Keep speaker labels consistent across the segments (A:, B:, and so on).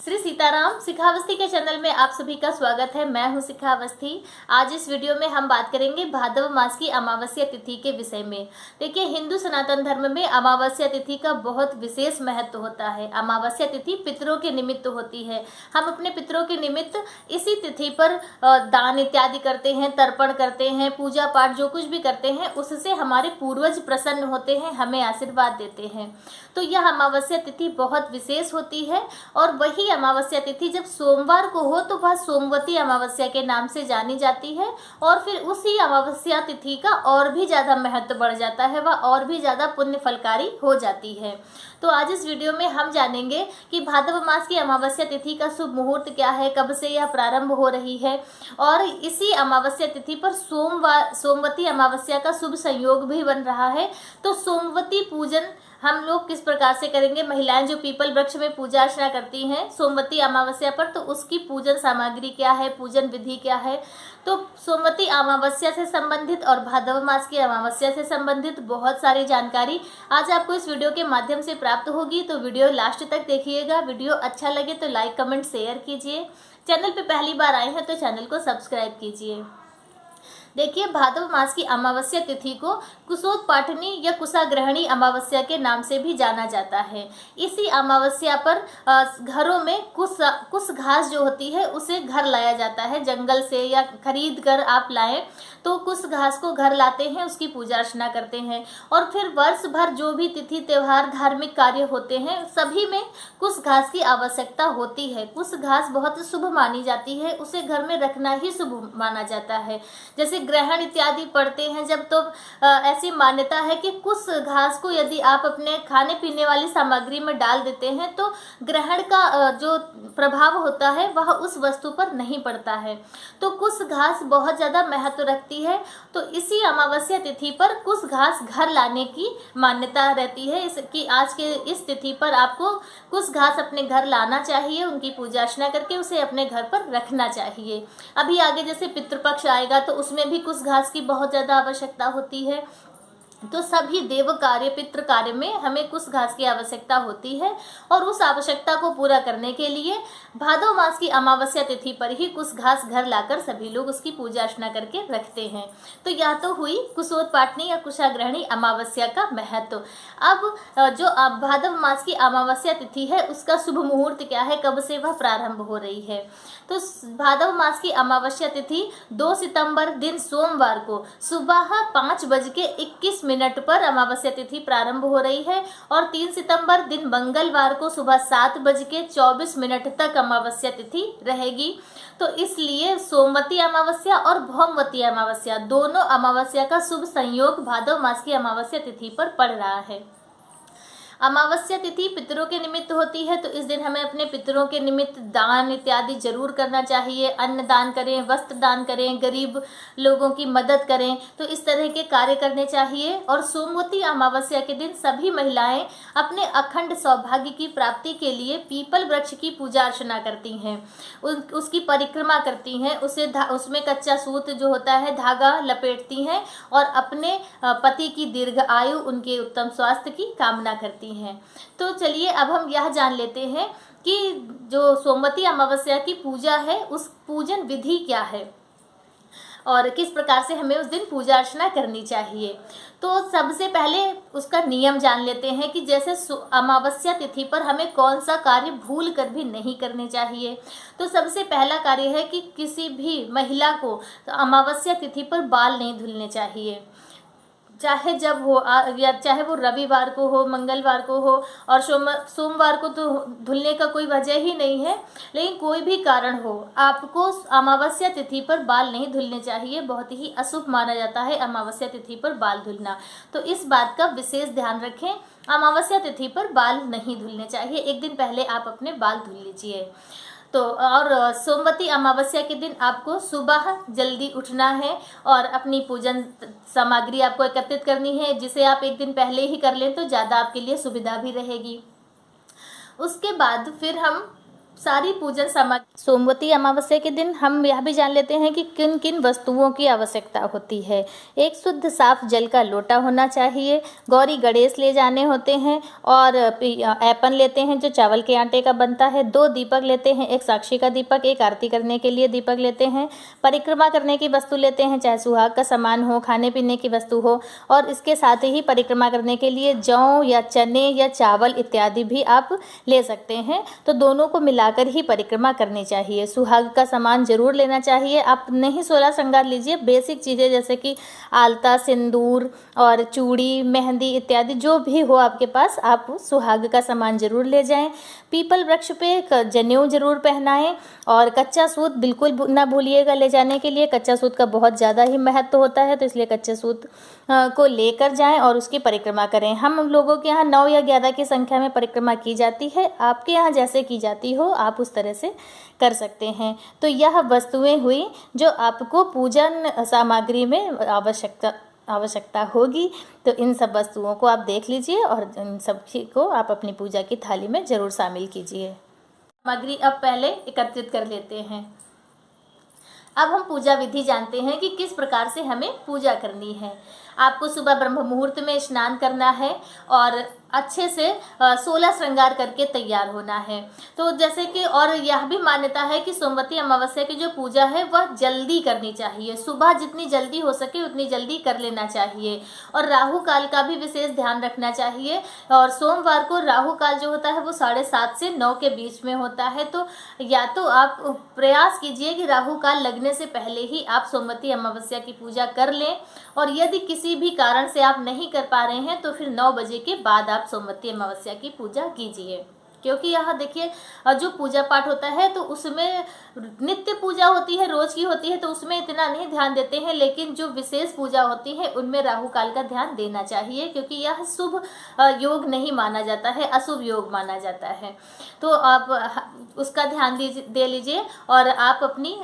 A: श्री सीताराम शिखावस्थी के चैनल में आप सभी का स्वागत है। मैं हूं शिखावस्थी। आज इस वीडियो में हम बात करेंगे भाद्रव मास की अमावस्या तिथि के विषय में। देखिए, हिंदू सनातन धर्म में अमावस्या तिथि का बहुत विशेष महत्व होता है। अमावस्या तिथि पितरों के निमित्त होती है। हम अपने पितरों के निमित्त इसी तिथि पर दान इत्यादि करते हैं, तर्पण करते हैं, पूजा पाठ जो कुछ भी करते हैं उससे हमारे पूर्वज प्रसन्न होते हैं, हमें आशीर्वाद देते हैं। तो यह अमावस्या तिथि बहुत विशेष होती है और वही अमावस्या तिथि जब सोमवार को हो तो वह सोमवती अमावस्या के नाम से जानी जाती है और फिर उसी अमावस्या तिथि का और भी ज़्यादा महत्व बढ़ जाता है, वह और भी ज़्यादा पुण्य फलकारी हो जाती है। तो आज इस वीडियो में हम जानेंगे कि भाद्रव मास की अमावस्या तिथि का शुभ मुहूर्त क्या है, कब से यह प्रारंभ हो रही है और इसी अमावस्या तिथि पर सोमवती अमावस्या का शुभ संयोग भी बन रहा है। तो सोमवती पूजन हम लोग किस प्रकार से करेंगे। महिलाएं जो पीपल वृक्ष में पूजा अर्चना करती हैं सोमवती अमावस्या पर, तो उसकी पूजन सामग्री क्या है, पूजन विधि क्या है। तो सोमवती अमावस्या से संबंधित और भाद्रव मास की अमावस्या से संबंधित बहुत सारी जानकारी आज आपको इस वीडियो के माध्यम से प्राप्त होगी। तो वीडियो लास्ट तक देखिएगा। वीडियो अच्छा लगे तो लाइक कमेंट शेयर कीजिए। चैनल पे पहली बार आए हैं तो चैनल को सब्सक्राइब कीजिए। देखिए, भाद्रव मास की अमावस्या तिथि को कुशोत्पाटनी या कुशाग्रहणी अमावस्या के नाम से भी जाना जाता है। इसी अमावस्या पर घरों में कुश घास जो होती है उसे घर लाया जाता है, जंगल से या खरीद कर आप लाएं तो कुश घास को घर लाते हैं, उसकी पूजा अर्चना करते हैं और फिर वर्ष भर जो भी तिथि त्योहार धार्मिक कार्य होते हैं सभी में कुश घास की आवश्यकता होती है। कुश घास बहुत शुभ मानी जाती है, उसे घर में रखना ही शुभ माना जाता है। जैसे ग्रहण इत्यादि पड़ते हैं जब, तो ऐसी मान्यता है कि कुश घास को यदि आप अपने खाने पीने वाली सामग्री में डाल देते हैं तो ग्रहण का जो प्रभाव होता है वह उस वस्तु पर नहीं पड़ता है। तो कुश घास बहुत ज़्यादा महत्व रखती है। तो इसी अमावस्या तिथि पर कुश घास घर लाने की मान्यता रहती है कि आज के इस तिथि पर आपको कुश घास अपने घर लाना चाहिए, उनकी पूजा अर्चना करके उसे अपने घर पर रखना चाहिए। अभी आगे जैसे पितृपक्ष आएगा तो उसमें भी कुश घास की बहुत ज़्यादा आवश्यकता होती है। तो सभी देव कार्य पितृ कार्य में हमें कुश घास की आवश्यकता होती है और उस आवश्यकता को पूरा करने के लिए भादव मास की अमावस्या तिथि पर ही कुश घास घर लाकर सभी लोग उसकी पूजा अर्चना करके रखते हैं। तो यह तो हुई कुशोत्पाटनी या कुशाग्रहणी अमावस्या का महत्व। अब जो भादव मास की अमावस्या तिथि है उसका शुभ मुहूर्त क्या है, कब से वह प्रारंभ हो रही है। तो भादव मास की अमावस्या तिथि 2 सितंबर दिन सोमवार को सुबह 5:21 पर अमावस्या तिथि प्रारंभ हो रही है और 3 सितंबर दिन मंगलवार को सुबह 7:24 तक अमावस्या तिथि रहेगी। तो इसलिए सोमवती अमावस्या और भौमवती अमावस्या दोनों अमावस्या का शुभ संयोग भादव मास की अमावस्या तिथि पर पड़ रहा है। अमावस्या तिथि पितरों के निमित्त होती है, तो इस दिन हमें अपने पितरों के निमित्त दान इत्यादि जरूर करना चाहिए। अन्न दान करें, वस्त्र दान करें, गरीब लोगों की मदद करें, तो इस तरह के कार्य करने चाहिए। और सोमवती अमावस्या के दिन सभी महिलाएं अपने अखंड सौभाग्य की प्राप्ति के लिए पीपल वृक्ष की पूजा अर्चना करती हैं, उसकी परिक्रमा करती हैं, उसमें कच्चा सूत जो होता है धागा लपेटती हैं और अपने पति की दीर्घ आयु, उनके उत्तम स्वास्थ्य की कामना करती हैं। तो चलिए अब हम यह जान लेते हैं कि जो सोमवती अमावस्या की पूजा है उस पूजन विधि क्या है और किस प्रकार से हमें उस दिन पूजा अर्चना करनी चाहिए। तो सबसे पहले उसका नियम जान लेते हैं कि जैसे अमावस्या तिथि पर हमें कौन सा कार्य भूल कर भी नहीं करने चाहिए। तो सबसे पहला कार्य है कि किसी भी महिला को अमावस्या तिथि पर बाल नहीं धुलने चाहिए, चाहे जब हो या चाहे वो रविवार को हो, मंगलवार को हो और सोमवार को तो धुलने का कोई वजह ही नहीं है, लेकिन कोई भी कारण हो आपको अमावस्या तिथि पर बाल नहीं धुलने चाहिए। बहुत ही अशुभ माना जाता है अमावस्या तिथि पर बाल धुलना, तो इस बात का विशेष ध्यान रखें। अमावस्या तिथि पर बाल नहीं धुलने चाहिए, एक दिन पहले आप अपने बाल धुल लीजिए। तो और सोमवती अमावस्या के दिन आपको सुबह जल्दी उठना है और अपनी पूजन सामग्री आपको एकत्रित करनी है, जिसे आप एक दिन पहले ही कर लें तो ज़्यादा आपके लिए सुविधा भी रहेगी। उसके बाद फिर हम सारी पूजन सामग्री। सोमवती अमावस्या के दिन हम यह भी जान लेते हैं कि किन किन वस्तुओं की आवश्यकता होती है। एक शुद्ध साफ जल का लोटा होना चाहिए, गौरी गणेश ले जाने होते हैं और ऐपन लेते हैं जो चावल के आटे का बनता है, 2 दीपक लेते हैं, एक साक्षी का दीपक, एक आरती करने के लिए दीपक लेते हैं, परिक्रमा करने की वस्तु लेते हैं, चाहे सुहाग का सामान हो, खाने पीने की वस्तु हो, और इसके साथ ही परिक्रमा करने के लिए जौ या चने या चावल इत्यादि भी आप ले सकते हैं। तो दोनों को मिलाकर ही परिक्रमा करनी चाहिए। सुहाग का सामान जरूर लेना चाहिए। आप नहीं 16 श्रृंगार लीजिए, बेसिक चीज़ें जैसे कि आलता, सिंदूर और चूड़ी, मेहंदी इत्यादि जो भी हो आपके पास, आप सुहाग का सामान जरूर ले जाएं। पीपल वृक्ष पे जनेऊ जरूर पहनाएं और कच्चा सूत बिल्कुल ना भूलिएगा ले जाने के लिए। कच्चा सूत का बहुत ज़्यादा ही महत्व होता है, तो इसलिए कच्चे सूत को लेकर जाएं और उसकी परिक्रमा करें। हम लोगों के यहाँ 9 या 11 की संख्या में परिक्रमा की जाती है। आपके यहाँ जैसे की जाती हो आप उस तरह से कर सकते हैं। तो यह वस्तुएं हुई जो आपको पूजन सामग्री में आवश्यकता होगी। तो इन सब वस्तुओं को आप देख लीजिए और इन सब को आप अपनी पूजा की थाली में ज़रूर शामिल कीजिए। सामग्री अब पहले एकत्रित कर लेते हैं। अब हम पूजा विधि जानते हैं कि किस प्रकार से हमें पूजा करनी है। आपको सुबह ब्रह्म मुहूर्त में स्नान करना है और अच्छे से 16 श्रृंगार करके तैयार होना है। तो जैसे कि और यह भी मान्यता है कि सोमवती अमावस्या की जो पूजा है वह जल्दी करनी चाहिए। सुबह जितनी जल्दी हो सके उतनी जल्दी कर लेना चाहिए और राहु काल का भी विशेष ध्यान रखना चाहिए। और सोमवार को राहु काल जो होता है वो 7:30 से 9 के बीच में होता है। तो या तो आप प्रयास कीजिए कि राहु काल लगने से पहले ही आप सोमवती अमावस्या की पूजा कर लें, और यदि किसी भी कारण से आप नहीं कर पा रहे हैं तो फिर 9 बजे के बाद आप सोमवती अमावस्या की पूजा कीजिए। क्योंकि यहाँ देखिए जो पूजा पाठ होता है तो उसमें नित्य पूजा होती है, रोज की होती है, तो उसमें इतना नहीं ध्यान देते हैं, लेकिन जो विशेष पूजा होती है उनमें राहु काल का ध्यान देना चाहिए, क्योंकि यह शुभ योग नहीं माना जाता है, अशुभ योग माना जाता है। तो आप उसका ध्यान दे लीजिए और आप अपनी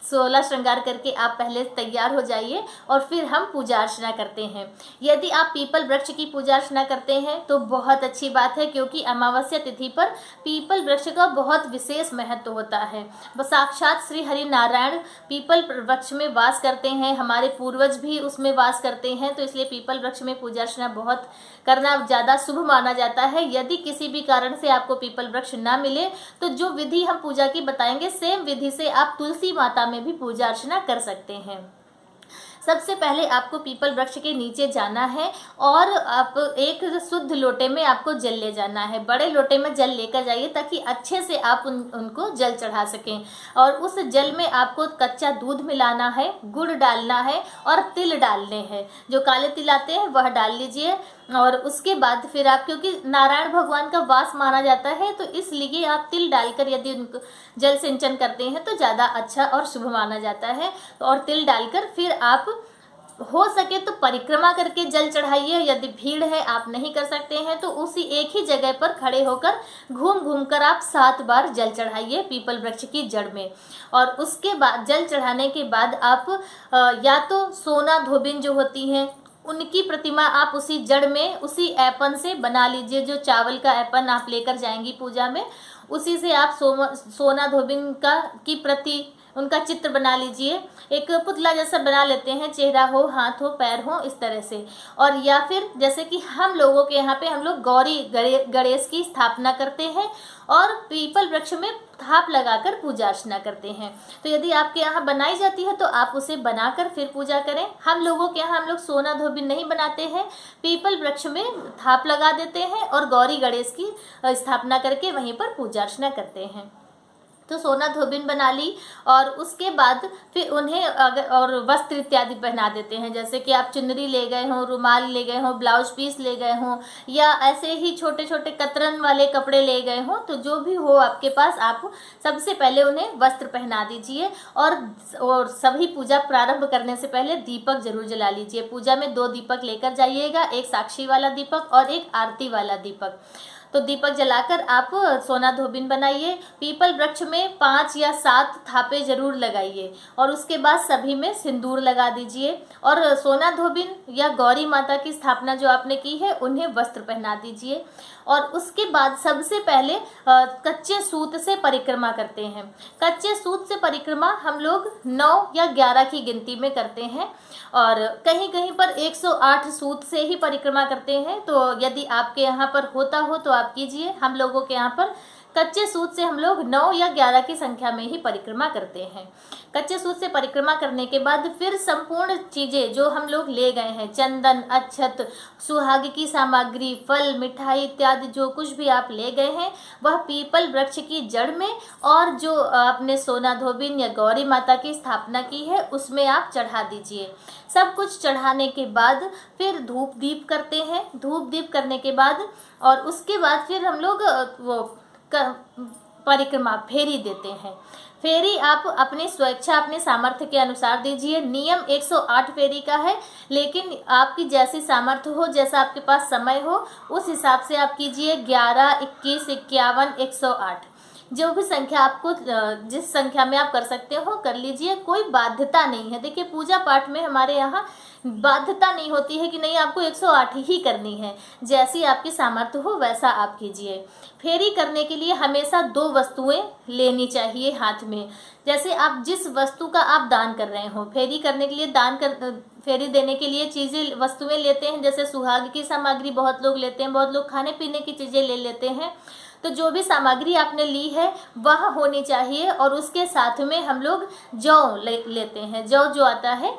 A: 16 श्रृंगार करके आप पहले तैयार हो जाइए और फिर हम पूजा अर्चना करते हैं। यदि आप पीपल वृक्ष की पूजा अर्चना करते हैं तो बहुत अच्छी बात है, क्योंकि अमावस्या तिथि पर पीपल वृक्ष का बहुत विशेष महत्व होता है। साक्षात श्री हरि नारायण पीपल वृक्ष में वास करते हैं, हमारे पूर्वज भी उसमें वास करते हैं, तो इसलिए पीपल वृक्ष में पूजा अर्चना बहुत करना ज़्यादा शुभ माना जाता है। यदि किसी भी कारण से आपको पीपल वृक्ष ना मिले तो जो विधि हम पूजा की बताएंगे, सेम विधि से आप तुलसी माता में भी पूजा अर्चना कर सकते हैं। सबसे पहले आपको पीपल वृक्ष के नीचे जाना है और आप एक शुद्ध लोटे में आपको जल ले जाना है। बड़े लोटे में जल लेकर जाइए ताकि अच्छे से आप उनको जल चढ़ा सकें। और उस जल में आपको कच्चा दूध मिलाना है, गुड़ डालना है और तिल डालने हैं। जो काले तिल आते हैं वह डाल लीजिए। और उसके बाद फिर आप, क्योंकि नारायण भगवान का वास माना जाता है, तो इसलिए आप तिल डालकर यदि उनको जल सिंचन करते हैं तो ज़्यादा अच्छा और शुभ माना जाता है। और तिल डालकर फिर आप हो सके तो परिक्रमा करके जल चढ़ाइए। यदि भीड़ है, आप नहीं कर सकते हैं, तो उसी एक ही जगह पर खड़े होकर घूम घूम कर आप 7 बार जल चढ़ाइए पीपल वृक्ष की जड़ में। और उसके बाद जल चढ़ाने के बाद आप या तो सोना धोबिन जो होती हैं उनकी प्रतिमा आप उसी जड़ में उसी ऐपन से बना लीजिए। जो चावल का ऐपन आप लेकर जाएंगी पूजा में, उसी से आप सोना धोबिन की प्रति उनका चित्र बना लीजिए। एक पुतला जैसा बना लेते हैं, चेहरा हो, हाथ हो, पैर हो, इस तरह से। और या फिर जैसे कि हम लोगों के यहाँ पे हम लोग गौरी गणेश की स्थापना करते हैं और पीपल वृक्ष में थाप लगाकर पूजा अर्चना करते हैं। तो यदि आपके यहाँ बनाई जाती है तो आप उसे बनाकर फिर पूजा करें। हम लोगों के यहाँ हम लोग सोना धोबिन नहीं बनाते हैं, पीपल वृक्ष में थाप लगा देते हैं और गौरी गणेश की स्थापना करके वहीं पर पूजा अर्चना करते हैं। तो सोना धोबिन बना ली और उसके बाद फिर उन्हें और वस्त्र इत्यादि पहना देते हैं। जैसे कि आप चुनरी ले गए हों, रुमाल ले गए हों, ब्लाउज पीस ले गए हों, या ऐसे ही छोटे छोटे कतरन वाले कपड़े ले गए हों, तो जो भी हो आपके पास, आप सबसे पहले उन्हें वस्त्र पहना दीजिए। और सभी पूजा प्रारंभ करने से पहले दीपक जरूर जला लीजिए। पूजा में 2 दीपक लेकर जाइएगा, एक साक्षी वाला दीपक और एक आरती वाला दीपक। तो दीपक जलाकर आप सोना धोबिन बनाइए। पीपल वृक्ष में 5 या 7 थापे जरूर लगाइए और उसके बाद सभी में सिंदूर लगा दीजिए। और सोना धोबिन या गौरी माता की स्थापना जो आपने की है उन्हें वस्त्र पहना दीजिए। और उसके बाद सबसे पहले कच्चे सूत से परिक्रमा करते हैं। कच्चे सूत से परिक्रमा हम लोग 9 या 11 की गिनती में करते हैं और कहीं कहीं पर 108 सूत से ही परिक्रमा करते हैं। तो यदि आपके यहाँ पर होता हो तो आप कीजिए। हम लोगों के यहाँ पर कच्चे सूत से हम लोग 9 या 11 की संख्या में ही परिक्रमा करते हैं। कच्चे सूत से परिक्रमा करने के बाद फिर संपूर्ण चीज़ें जो हम लोग ले गए हैं, चंदन, अक्षत, सुहाग की सामग्री, फल, मिठाई इत्यादि जो कुछ भी आप ले गए हैं, वह पीपल वृक्ष की जड़ में और जो आपने सोना धोबिन या गौरी माता की स्थापना की है उसमें आप चढ़ा दीजिए। सब कुछ चढ़ाने के बाद फिर धूप दीप करते हैं। धूप दीप करने के बाद और उसके बाद फिर हम लोग वो परिक्रमा फेरी देते हैं। फेरी आप अपनी स्वेच्छा अपने सामर्थ्य के अनुसार दीजिए। नियम 108 फेरी का है, लेकिन आपकी जैसी सामर्थ्य हो, जैसा आपके पास समय हो, उस हिसाब से आप कीजिए। 11, 21, 51, 108 जो भी संख्या आपको जिस संख्या में आप कर सकते हो कर लीजिए। कोई बाध्यता नहीं है। देखिए पूजा पाठ में हमारे यहाँ बाध्यता नहीं होती है कि नहीं आपको 108 ही करनी है। जैसी आपकी सामर्थ्य हो वैसा आप कीजिए। फेरी करने के लिए हमेशा 2 वस्तुएं लेनी चाहिए हाथ में। जैसे आप जिस वस्तु का आप दान कर रहे हो, फेरी करने के लिए फेरी देने के लिए चीज़ें वस्तुएं लेते हैं। जैसे सुहाग की सामग्री बहुत लोग लेते हैं, बहुत लोग खाने पीने की चीज़ें ले लेते हैं। तो जो भी सामग्री आपने ली है वह होनी चाहिए और उसके साथ में हम लोग जौ लेते हैं। जौ जो आता है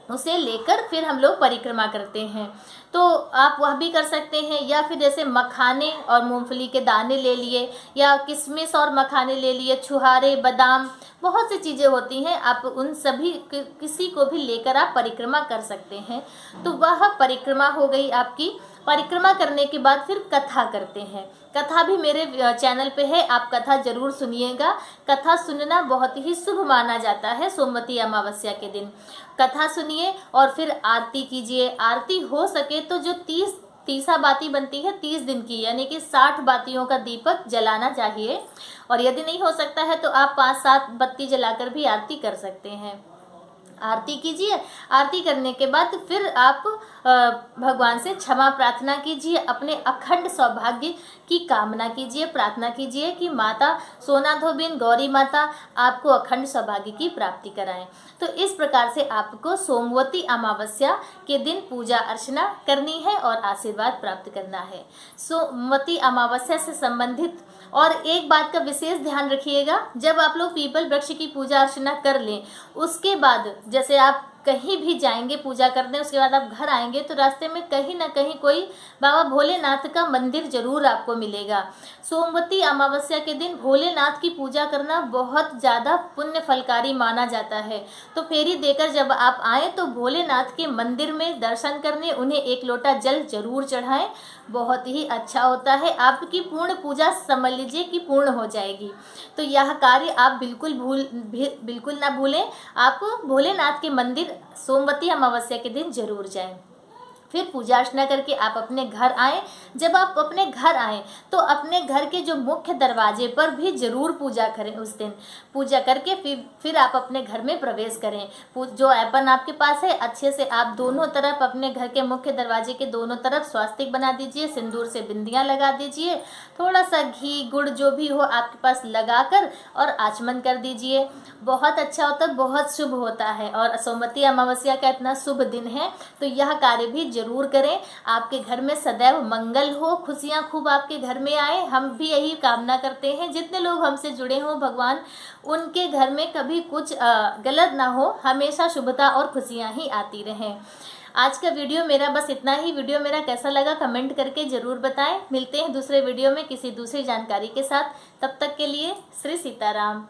A: उसे लेकर फिर हम लोग परिक्रमा करते हैं। तो आप वह भी कर सकते हैं, या फिर जैसे मखाने और मूंगफली के दाने ले लिए, या किशमिश और मखाने ले लिए, छुहारे, बादाम, बहुत सी चीज़ें होती हैं। आप उन सभी किसी को भी लेकर आप परिक्रमा कर सकते हैं। तो वह परिक्रमा हो गई आपकी। परिक्रमा करने के बाद फिर कथा करते हैं। कथा भी मेरे चैनल पे है, आप कथा जरूर सुनिएगा। कथा सुनना बहुत ही शुभ माना जाता है। सोमवती अमावस्या के दिन कथा सुनिए और फिर आरती कीजिए। आरती हो सके तो जो 30 बाती बनती है 30 दिन की, यानी कि 60 बातियों का दीपक जलाना चाहिए। और यदि नहीं हो सकता है तो आप 5-7 बत्ती जलाकर भी आरती कर सकते हैं। आरती कीजिए। आरती करने के बाद फिर आप भगवान से क्षमा प्रार्थना कीजिए। अपने अखंड सौभाग्य की कामना कीजिए, प्रार्थना कीजिए कि माता सोना धोबिन गौरी माता आपको अखंड सौभाग्य की प्राप्ति कराएं। तो इस प्रकार से आपको सोमवती अमावस्या के दिन पूजा अर्चना करनी है और आशीर्वाद प्राप्त करना है। सोमवती अमावस्या से संबंधित और एक बात का विशेष ध्यान रखिएगा, जब आप लोग पीपल वृक्ष की पूजा अर्चना कर लें, उसके बाद जैसे आप कहीं भी जाएंगे पूजा करने, उसके बाद आप घर आएंगे तो रास्ते में कहीं ना कहीं कोई बाबा भोलेनाथ का मंदिर जरूर आपको मिलेगा। सोमवती अमावस्या के दिन भोलेनाथ की पूजा करना बहुत ज़्यादा पुण्य फलकारी माना जाता है। तो फेरी देकर जब आप आएँ तो भोलेनाथ के मंदिर में दर्शन करने उन्हें 1 लोटा जल जरूर चढ़ाएं। बहुत ही अच्छा होता है। आपकी पूर्ण पूजा समझ लीजिए कि पूर्ण हो जाएगी। तो यह कार्य आप बिल्कुल ना भूलें। आप भोलेनाथ के मंदिर सोमवती अमावस्या के दिन जरूर जाएं। फिर पूजा अर्चना करके आप अपने घर आएँ। जब आप अपने घर आएँ तो अपने घर के जो मुख्य दरवाजे पर भी जरूर पूजा करें। उस दिन पूजा करके फिर आप अपने घर में प्रवेश करें। जो ऐपन आपके पास है अच्छे से आप दोनों तरफ अपने घर के मुख्य दरवाजे के दोनों तरफ स्वास्तिक बना दीजिए। सिंदूर से बिंदियाँ लगा दीजिए। थोड़ा सा घी गुड़ जो भी हो आपके पास लगाकर और आचमन कर दीजिए। बहुत अच्छा होता है, बहुत शुभ होता है। और सोमवती अमावस्या का इतना शुभ दिन है तो यह कार्य भी जरूर करें। आपके घर में सदैव मंगल हो, खुशियां खूब आपके घर में आए। हम भी यही कामना करते हैं। जितने लोग हमसे जुड़े हों भगवान उनके घर में कभी कुछ गलत ना हो, हमेशा शुभता और खुशियां ही आती रहें। आज का वीडियो मेरा बस इतना ही। वीडियो मेरा कैसा लगा कमेंट करके ज़रूर बताएं। मिलते हैं दूसरे वीडियो में किसी दूसरी जानकारी के साथ। तब तक के लिए श्री सीताराम।